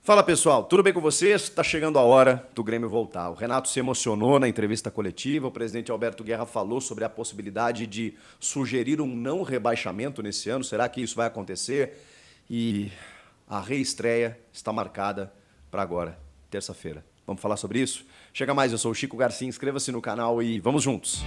Fala pessoal, tudo bem com vocês? Está chegando a hora do Grêmio voltar. O Renato se emocionou na entrevista coletiva, o presidente Alberto Guerra falou sobre a possibilidade de sugerir um não rebaixamento nesse ano. Será que isso vai acontecer? E a reestreia está marcada para agora, terça-feira. Vamos falar sobre isso? Chega mais, eu sou o Chico Garcia, inscreva-se no canal e vamos juntos!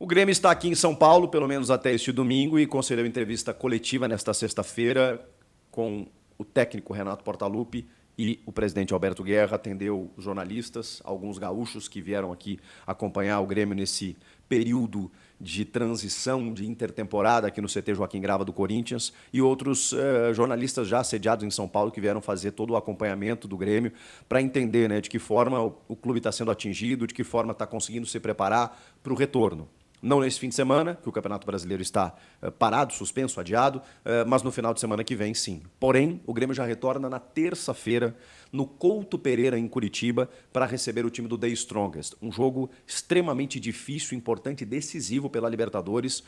O Grêmio está aqui em São Paulo, pelo menos até este domingo, e concedeu entrevista coletiva nesta sexta-feira com o técnico Renato Portaluppi e o presidente Alberto Guerra. Atendeu jornalistas, alguns gaúchos que vieram aqui acompanhar o Grêmio nesse período de transição, de intertemporada aqui no CT Joaquim Grava do Corinthians, e outros jornalistas já sediados em São Paulo que vieram fazer todo o acompanhamento do Grêmio para entender, né, de que forma o clube está sendo atingido, de que forma está conseguindo se preparar para o retorno. Não nesse fim de semana, que o Campeonato Brasileiro está parado, suspenso, adiado, mas no final de semana que vem, sim. Porém, o Grêmio já retorna na terça-feira, no Couto Pereira, em Curitiba, para receber o time do The Strongest. Um jogo extremamente difícil, importante e decisivo pela Libertadores,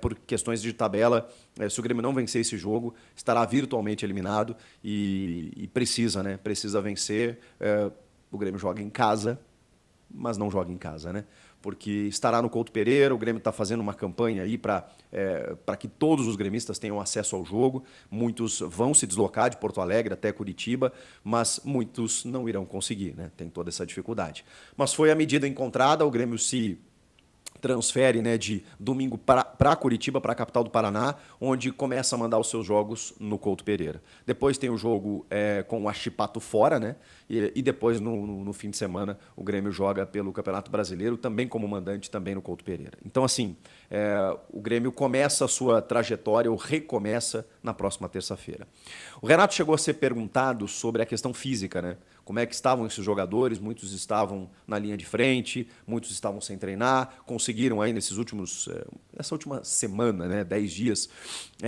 por questões de tabela. Se o Grêmio não vencer esse jogo, estará virtualmente eliminado e precisa, né? Precisa vencer. O Grêmio joga em casa, mas não joga em casa, né? Porque estará no Couto Pereira, o Grêmio está fazendo uma campanha aí para que todos os gremistas tenham acesso ao jogo. Muitos vão se deslocar de Porto Alegre até Curitiba, mas muitos não irão conseguir, né? Tem toda essa dificuldade. Mas foi a medida encontrada, o Grêmio se transfere, né, de domingo para Curitiba, para a capital do Paraná, onde começa a mandar os seus jogos no Couto Pereira. Depois tem o jogo com o Achipato fora, né? E depois, no fim de semana, o Grêmio joga pelo Campeonato Brasileiro, também como mandante, também no Couto Pereira. Então, assim, o Grêmio começa a sua trajetória, ou recomeça, na próxima terça-feira. O Renato chegou a ser perguntado sobre a questão física, né? Como é que estavam esses jogadores? Muitos estavam na linha de frente, muitos estavam sem treinar, conseguiram aí nessa última semana, né, 10 dias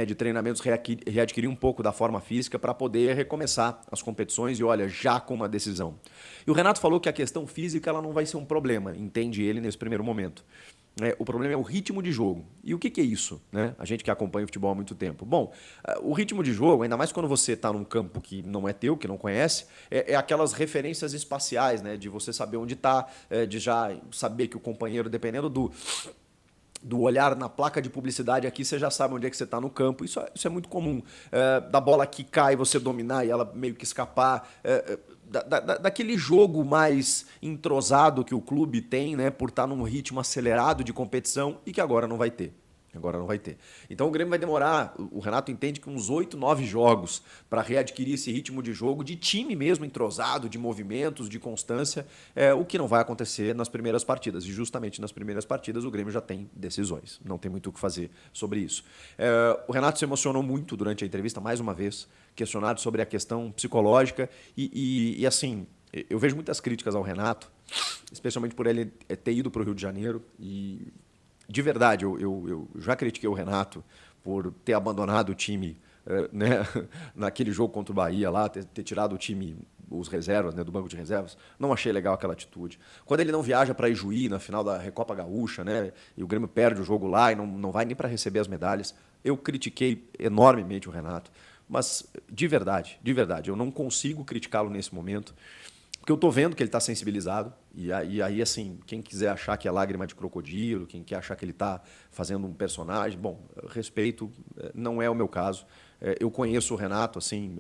de treinamentos, readquirir um pouco da forma física para poder recomeçar as competições e, olha, já com uma decisão. E o Renato falou que a questão física ela não vai ser um problema, entende ele nesse primeiro momento. O problema é o ritmo de jogo. E o que é isso, né? A gente que acompanha o futebol há muito tempo. Bom, o ritmo de jogo, ainda mais quando você está num campo que não é teu, que não conhece, é aquelas referências espaciais, né? De você saber onde está, de já saber que o companheiro, dependendo do olhar na placa de publicidade aqui, você já sabe onde é que você está no campo. Isso é muito comum. Da bola que cai, você dominar e ela meio que escapar. Daquele jogo mais entrosado que o clube tem, né, por estar num ritmo acelerado de competição e que agora não vai ter. Agora não vai ter. Então o Grêmio vai demorar, o Renato entende que uns 8, 9 jogos para readquirir esse ritmo de jogo, de time mesmo entrosado, de movimentos, de constância, o que não vai acontecer nas primeiras partidas. E justamente nas primeiras partidas o Grêmio já tem decisões, não tem muito o que fazer sobre isso. O Renato se emocionou muito durante a entrevista, mais uma vez, questionado sobre a questão psicológica e assim, eu vejo muitas críticas ao Renato, especialmente por ele ter ido para o Rio de Janeiro e... De verdade, eu já critiquei o Renato por ter abandonado o time, né, naquele jogo contra o Bahia lá, ter tirado o time, os reservas, né, do banco de reservas. Não achei legal aquela atitude. Quando ele não viaja para Ijuí na final da Recopa Gaúcha, né, e o Grêmio perde o jogo lá e não vai nem para receber as medalhas, eu critiquei enormemente o Renato. Mas, de verdade, eu não consigo criticá-lo nesse momento. Porque eu estou vendo que ele está sensibilizado, e aí, assim, quem quiser achar que é lágrima de crocodilo, quem quer achar que ele está fazendo um personagem, bom, respeito, não é o meu caso. Eu conheço o Renato, assim,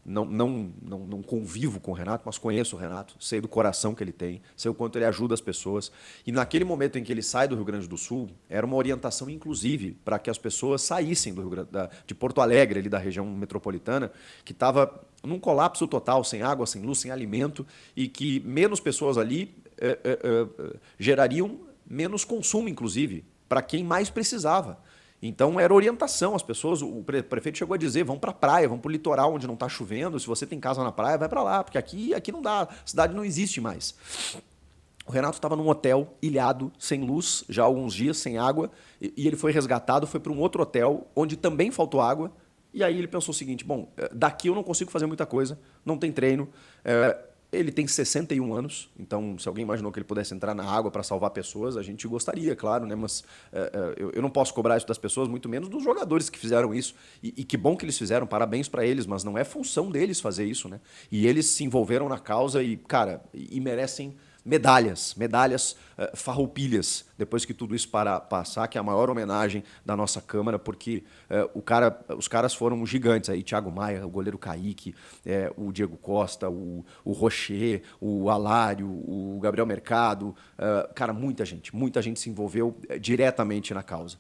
não convivo com o Renato, mas conheço o Renato, sei do coração que ele tem, sei o quanto ele ajuda as pessoas. E naquele momento em que ele sai do Rio Grande do Sul, era uma orientação, inclusive, para que as pessoas saíssem de Porto Alegre, ali da região metropolitana, que estava num colapso total, sem água, sem luz, sem alimento, e que menos pessoas ali gerariam menos consumo, inclusive, para quem mais precisava. Então era orientação, as pessoas, o prefeito chegou a dizer, vão para a praia, vão para o litoral onde não está chovendo, se você tem casa na praia, vai para lá, porque aqui não dá, a cidade não existe mais. O Renato estava num hotel ilhado, sem luz, já há alguns dias, sem água, e ele foi resgatado, foi para um outro hotel, onde também faltou água, e aí ele pensou o seguinte, bom, daqui eu não consigo fazer muita coisa, não tem treino, Ele tem 61 anos, então se alguém imaginou que ele pudesse entrar na água para salvar pessoas, a gente gostaria, claro, né? Mas eu não posso cobrar isso das pessoas, muito menos dos jogadores que fizeram isso. E que bom que eles fizeram, parabéns para eles, mas não é função deles fazer isso, né? E eles se envolveram na causa e, cara, e merecem medalhas farroupilhas, depois que tudo isso passar, que é a maior homenagem da nossa Câmara, porque os caras foram gigantes aí, Thiago Maia, o goleiro Kaique, o Diego Costa, o Rocher, o Alário, o Gabriel Mercado, cara, muita gente se envolveu diretamente na causa.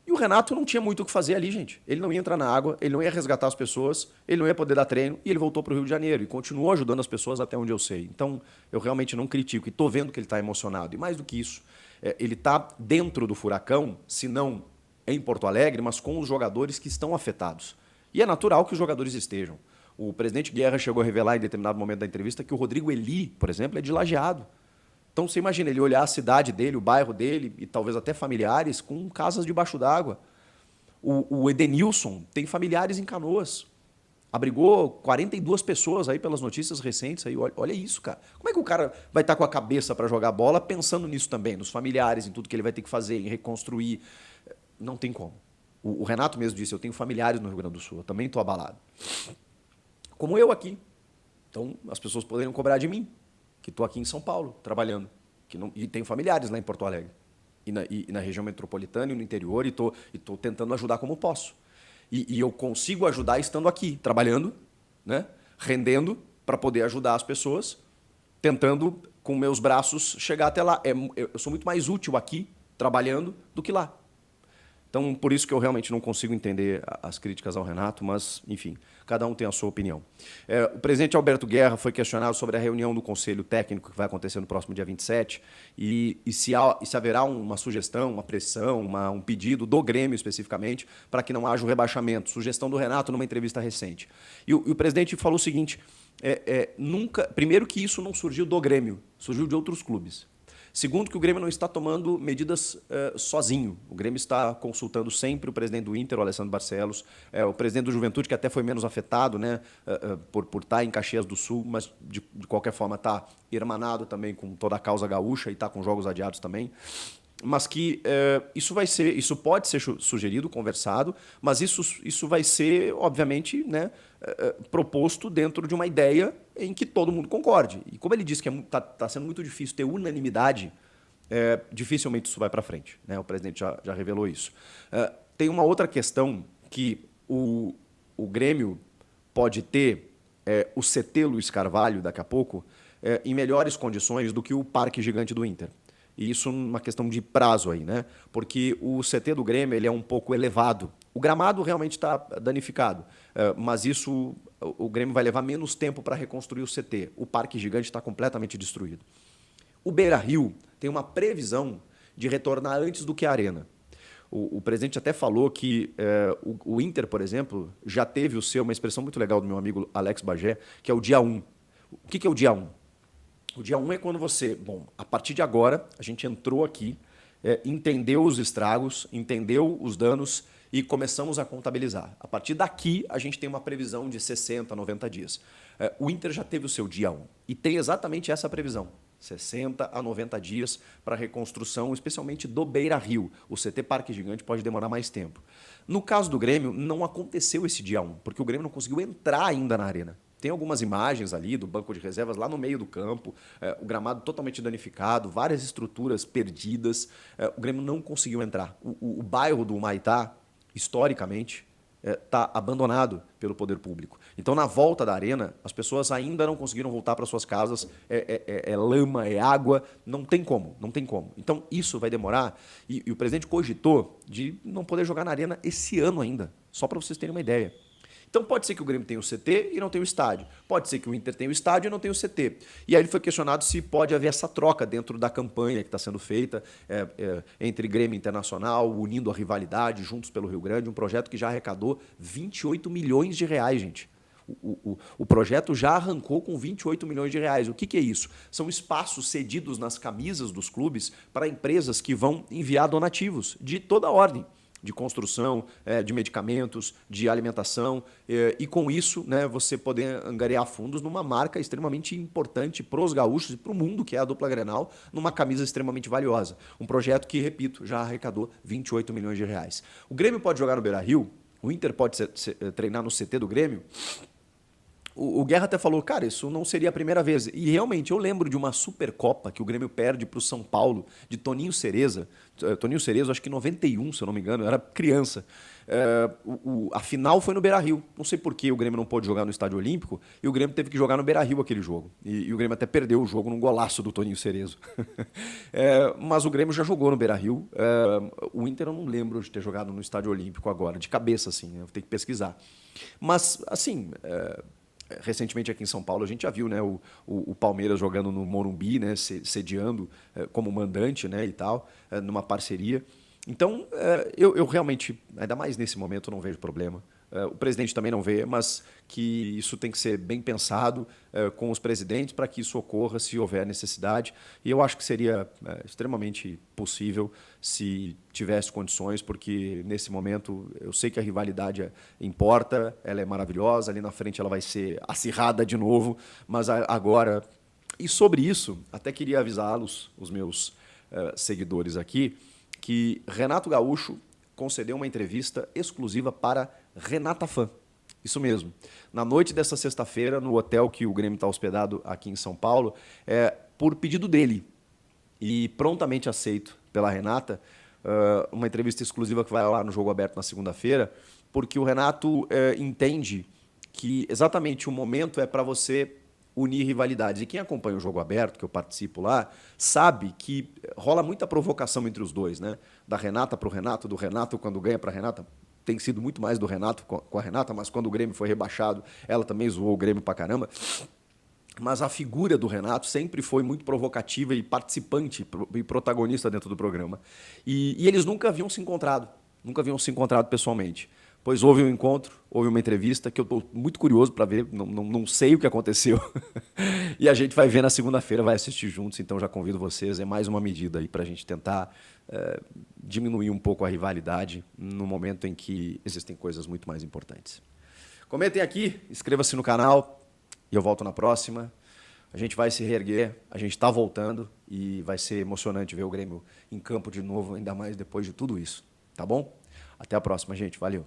E o Renato não tinha muito o que fazer ali, gente. Ele não ia entrar na água, ele não ia resgatar as pessoas, ele não ia poder dar treino, e ele voltou para o Rio de Janeiro e continuou ajudando as pessoas até onde eu sei. Então, eu realmente não critico e estou vendo que ele está emocionado. E mais do que isso, ele está dentro do furacão, se não em Porto Alegre, mas com os jogadores que estão afetados. E é natural que os jogadores estejam. O presidente Guerra chegou a revelar em determinado momento da entrevista que o Rodrigo Eli, por exemplo, é de Lajeado. Então você imagina ele olhar a cidade dele, o bairro dele e talvez até familiares com casas debaixo d'água. O Edenilson tem familiares em Canoas. Abrigou 42 pessoas aí pelas notícias recentes. Aí, olha isso, cara. Como é que o cara vai estar com a cabeça para jogar bola pensando nisso também, nos familiares, em tudo que ele vai ter que fazer, em reconstruir? Não tem como. O Renato mesmo disse, eu tenho familiares no Rio Grande do Sul, eu também estou abalado. Como eu aqui. Então as pessoas poderiam cobrar de mim, que estou aqui em São Paulo, trabalhando, e tenho familiares lá em Porto Alegre, e na região metropolitana e no interior, e estou tentando ajudar como posso. E eu consigo ajudar estando aqui, trabalhando, né, rendendo para poder ajudar as pessoas, tentando, com meus braços, chegar até lá. Eu sou muito mais útil aqui, trabalhando, do que lá. Então, por isso que eu realmente não consigo entender as críticas ao Renato, mas, enfim, cada um tem a sua opinião. O presidente Alberto Guerra foi questionado sobre a reunião do Conselho Técnico que vai acontecer no próximo dia 27 e se haverá uma sugestão, uma pressão, um pedido do Grêmio especificamente para que não haja o rebaixamento. Sugestão do Renato numa entrevista recente. E o presidente falou o seguinte, primeiro que isso não surgiu do Grêmio, surgiu de outros clubes. Segundo, que o Grêmio não está tomando medidas sozinho. O Grêmio está consultando sempre o presidente do Inter, o Alessandro Barcelos, o presidente do Juventude, que até foi menos afetado, né, por estar em Caxias do Sul, mas de qualquer forma está irmanado também com toda a causa gaúcha e está com jogos adiados também. Mas que isso pode ser sugerido, conversado, mas isso vai ser, obviamente, né, proposto dentro de uma ideia em que todo mundo concorde. E como ele disse que está sendo muito difícil ter unanimidade, dificilmente isso vai para frente, né? O presidente já revelou isso. Tem uma outra questão que o Grêmio pode ter o CT Luiz Carvalho, daqui a pouco, em melhores condições do que o Parque Gigante do Inter. E isso é uma questão de prazo aí, né? Porque o CT do Grêmio ele é um pouco elevado. O gramado realmente está danificado, mas o Grêmio vai levar menos tempo para reconstruir o CT. O Parque Gigante está completamente destruído. O Beira-Rio tem uma previsão de retornar antes do que a Arena. O presidente até falou que o Inter, por exemplo, já teve uma expressão muito legal do meu amigo Alex Bagé, que é o dia 1. O que é o dia 1? O dia 1 é quando a partir de agora, a gente entrou aqui, entendeu os estragos, entendeu os danos e começamos a contabilizar. A partir daqui, a gente tem uma previsão de 60, 90 dias. O Inter já teve o seu dia 1 e tem exatamente essa previsão. 60 a 90 dias para a reconstrução, especialmente do Beira-Rio. O CT Parque Gigante pode demorar mais tempo. No caso do Grêmio, não aconteceu esse dia 1, porque o Grêmio não conseguiu entrar ainda na arena. Tem algumas imagens ali do banco de reservas lá no meio do campo, o gramado totalmente danificado, várias estruturas perdidas. O Grêmio não conseguiu entrar. O bairro do Humaitá, historicamente, está abandonado pelo poder público. Então, na volta da arena, as pessoas ainda não conseguiram voltar para suas casas. É lama, é água, não tem como. Então, isso vai demorar. E o presidente cogitou de não poder jogar na arena esse ano ainda, só para vocês terem uma ideia. Então pode ser que o Grêmio tenha o CT e não tenha o estádio. Pode ser que o Inter tenha o estádio e não tenha o CT. E aí ele foi questionado se pode haver essa troca dentro da campanha que está sendo feita entre Grêmio Internacional, unindo a rivalidade, juntos pelo Rio Grande, um projeto que já arrecadou 28 milhões de reais, gente. O projeto já arrancou com 28 milhões de reais. O que é isso? São espaços cedidos nas camisas dos clubes para empresas que vão enviar donativos de toda ordem. de construção, de medicamentos, de alimentação, e com isso, né, você poder angariar fundos numa marca extremamente importante para os gaúchos e para o mundo, que é a dupla Grenal, numa camisa extremamente valiosa. Um projeto que, repito, já arrecadou 28 milhões de reais. O Grêmio pode jogar no Beira-Rio, o Inter pode treinar no CT do Grêmio. O Guerra até falou, cara, isso não seria a primeira vez. E realmente, eu lembro de uma Supercopa que o Grêmio perde para o São Paulo, de Toninho Cereza. Toninho Cerezo, acho que em 91, se eu não me engano, eu era criança. A final foi no Beira-Rio. Não sei por que o Grêmio não pôde jogar no Estádio Olímpico, e o Grêmio teve que jogar no Beira-Rio aquele jogo. E o Grêmio até perdeu o jogo num golaço do Toninho Cerezo. Mas o Grêmio já jogou no Beira-Rio. O Inter eu não lembro de ter jogado no Estádio Olímpico agora, de cabeça, assim, né? Eu vou ter que pesquisar. Mas, assim... recentemente aqui em São Paulo a gente já viu, né, o Palmeiras jogando no Morumbi, né, sediando como mandante, né, e tal, numa parceria. Então, eu realmente, ainda mais nesse momento, não vejo problema. O presidente também não vê, mas que isso tem que ser bem pensado com os presidentes para que isso ocorra se houver necessidade. E eu acho que seria extremamente possível se tivesse condições, porque nesse momento eu sei que a rivalidade importa, ela é maravilhosa, ali na frente ela vai ser acirrada de novo, mas agora... E sobre isso, até queria avisá-los, os meus seguidores aqui, que Renato Gaúcho concedeu uma entrevista exclusiva para Renata Fã. Isso mesmo. Na noite dessa sexta-feira, no hotel que o Grêmio está hospedado aqui em São Paulo, por pedido dele e prontamente aceito pela Renata, uma entrevista exclusiva que vai lá no Jogo Aberto na segunda-feira, porque o Renato entende que exatamente o momento é para você unir rivalidades. E quem acompanha o Jogo Aberto, que eu participo lá, sabe que rola muita provocação entre os dois, né? Da Renata para o Renato, do Renato quando ganha para a Renata. Tem sido muito mais do Renato com a Renata, mas quando o Grêmio foi rebaixado, ela também zoou o Grêmio pra caramba. Mas a figura do Renato sempre foi muito provocativa e participante e protagonista dentro do programa. E eles nunca haviam se encontrado pessoalmente. Pois houve um encontro, houve uma entrevista que eu estou muito curioso para ver, não sei o que aconteceu. E a gente vai ver na segunda-feira, vai assistir juntos, então já convido vocês, é mais uma medida aí para a gente tentar diminuir um pouco a rivalidade no momento em que existem coisas muito mais importantes. Comentem aqui, inscreva-se no canal e eu volto na próxima. A gente vai se reerguer, a gente está voltando e vai ser emocionante ver o Grêmio em campo de novo, ainda mais depois de tudo isso, tá bom? Até a próxima, gente. Valeu.